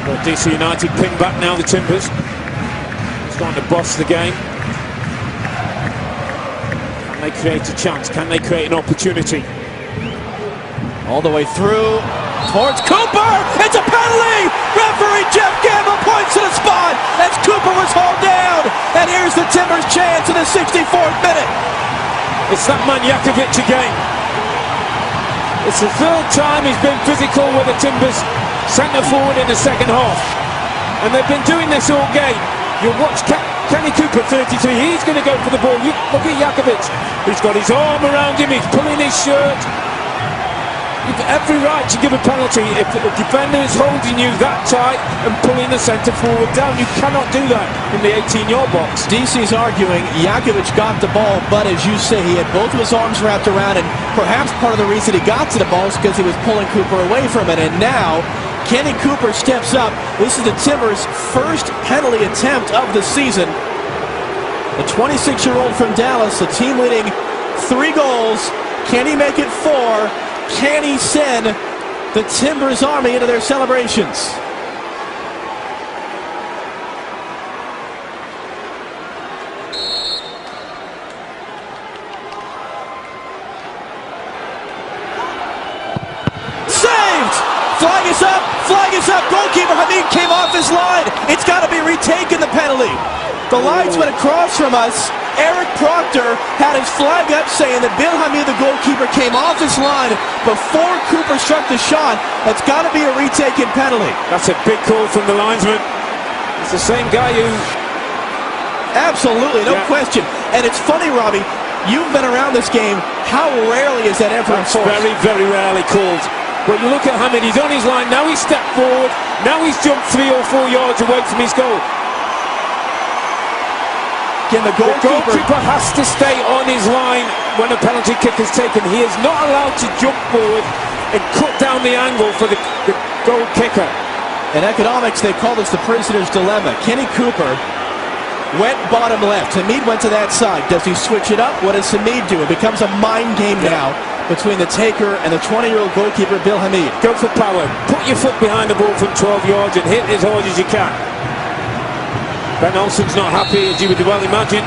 Well, DC United ping back now, the Timbers. Starting to boss the game. Can they create a chance? Can they create an opportunity? All the way through towards Cooper. It's a penalty. Referee Jeff Gamble points to the spot as Cooper was hauled down. And here's the Timbers' chance in the 64th minute. It's that man Jakovic again. It's the third time he's been physical with the Timbers centre forward in the second half. And they've been doing this all game. You'll watch Kenny Cooper, 33, he's going to go for the ball. Look at Jakovic. He's got his arm around him, he's pulling his shirt. You've every right to give a penalty if the defender is holding you that tight and pulling the centre forward down. You cannot do that in the 18-yard box. DC's arguing Jakovic got the ball, but as you say, he had both of his arms wrapped around, and perhaps part of the reason he got to the ball is because he was pulling Cooper away from it. And now Kenny Cooper steps up. This is the Timbers' first penalty attempt of the season. The 26-year-old from Dallas, the team leading 3 goals. Can he make it 4? Can he send the Timbers Army into their celebrations? Saved! Flag is up! Flag is up! Goalkeeper Hamid came off his line. It's got to be retaken, the penalty. The linesman across from us, Eric Proctor, had his flag up saying that Bill Hamid, the goalkeeper, came off his line before Cooper struck the shot. That's got to be a retaken penalty. That's a big call from the linesman. It's the same guy who... Absolutely, no question. And it's funny, Robbie, you've been around this game. How rarely is that ever enforced? Very, very rarely called. But you look at Hamid, he's on his line, now he's stepped forward, now he's jumped 3 or 4 yards away from his goal. Again, the goalkeeper has to stay on his line when a penalty kick is taken. He is not allowed to jump forward and cut down the angle for the goal kicker. In economics, they call this the prisoner's dilemma. Kenny Cooper went bottom left. Hamid went to that side. Does he switch it up? What does Hamid do? It becomes a mind game now between the taker and the 20-year-old goalkeeper, Bill Hamid. Go for power. Put your foot behind the ball from 12 yards and hit as hard as you can. Ben Olsen's not happy, as you would well imagine.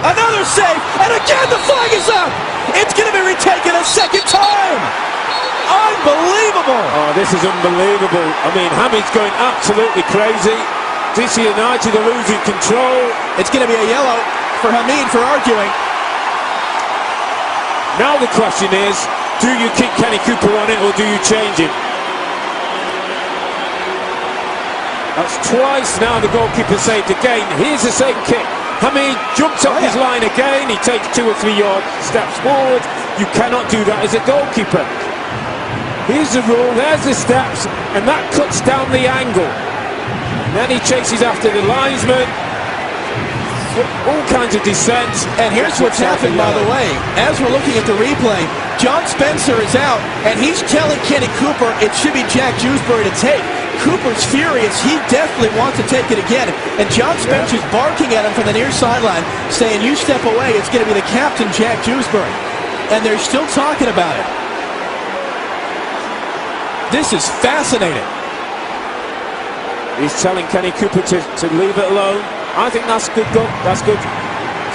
Another save, and again the flag is up! It's going to be retaken a second time! Unbelievable! Oh, this is unbelievable. I mean, Hamid's going absolutely crazy. DC United are losing control. It's going to be a yellow for Hamid for arguing. Now the question is, do you keep Kenny Cooper on it or do you change him? That's twice now the goalkeeper saved again. Here's the same kick. Hamid jumps off his line again. He takes 2 or 3 yard steps forward. You cannot do that as a goalkeeper. Here's the rule. There's the steps. And that cuts down the angle. And then he chases after the linesman. All kinds of descent. And here's what's happened, by the way. As we're looking at the replay, John Spencer is out. And he's telling Kenny Cooper it should be Jack Dewsbury to take. Cooper's furious. He definitely wants to take it again. And John Spencer's barking at him from the near sideline, saying, you step away, it's going to be the captain, Jack Dewsbury. And they're still talking about it. This is fascinating. He's telling Kenny Cooper to leave it alone. I think that's good. That's good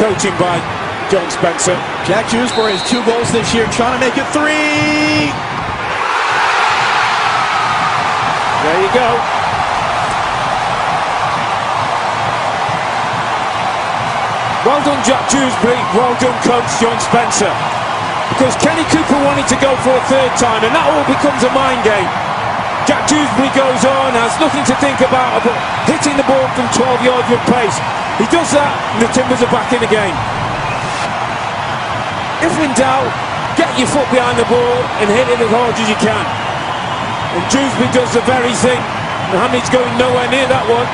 coaching by John Spencer. Jack Dewsbury has 2 goals this year, trying to make it 3. There you go. Well done, Jack Dewsbury. Well done, coach John Spencer. Because Kenny Cooper wanted to go for a 3rd time, and that all becomes a mind game. Jack Dewsbury goes on, has nothing to think about but hitting the ball from 12 yards with pace. He does that, and the Timbers are back in again. If in doubt, get your foot behind the ball and hit it as hard as you can. And Dewsbury does the very thing. Hamid's going nowhere near that one.